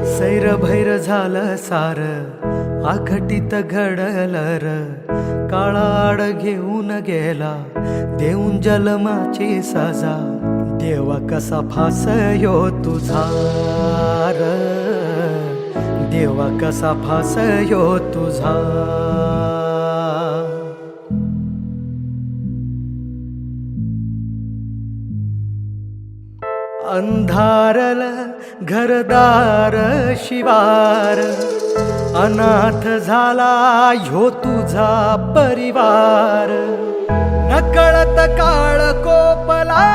सैरभैर झालं सार आखटीत घडलं र काळाड घेऊन गेला देऊन जलमाची सजा देवा कसा फासयो तुझा र देवा कसा फासयो तुझा अंधारल घरदार शिवार अनाथ झाला ह्यो तुझा परिवार नकळत काळ कोपला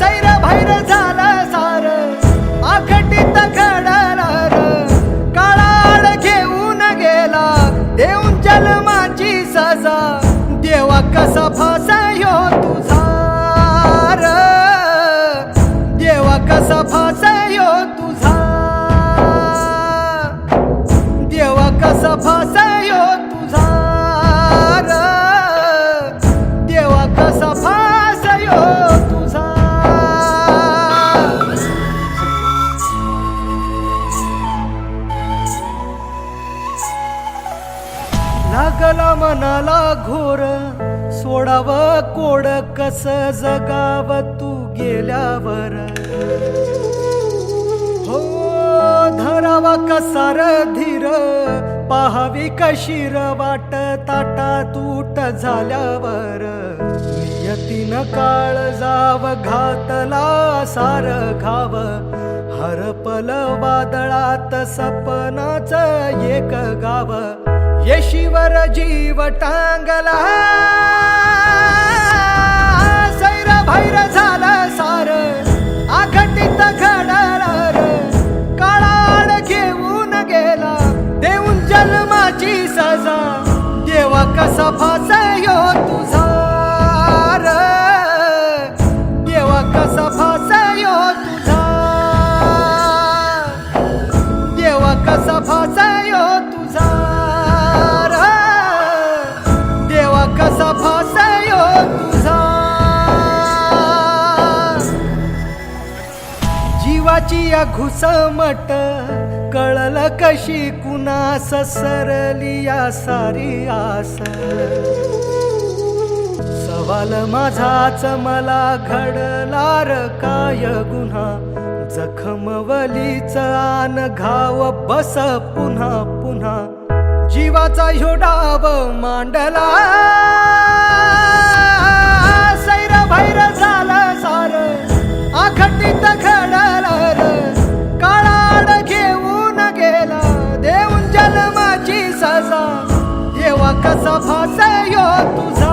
सैरभैर झालं सार आखटीत घडलं र काळाड घेऊन गेला देऊन जन्माची सजा देवा कसा फासयो तुझा देवा कसा फासयो तुझा देवा कसा फासयो तुझा देवा कसा फासयो तुझा लागला मनाला घोर सोडाव कोड कस जगाव तू गेल्यावर हो धरावा कसार धीर पाहावी कशीर वाट ताटा तूट झाल्यावर नियतीन काळ जाव घातला सार घाव हरपल वादळात सपनाच एक गाव येशीवर जीव टांगला सैरभैर झालं सार आखटीत घडलं र काळाड घेऊन गेला देऊन जन्माची सजा देवा कसा फासयो तुझा र देवा कसा फासयो तुझा देवा कसा फासयो तुझा कसा फासयो तुझा जीवाची या घुसमट कळल कशी कुणास सरली या सारी आस सवाल माझाच मला घडलार काय गुन्हा जखमवलीच आन घाव बस पुन्हा पुन्हा जीवाचा ह्यो डाव मांडला सैरभैर झालं सार आखटीत घडलं र काळाड घेऊन गेला देऊन जन्माची सजा देवा कसा फासयो तुझा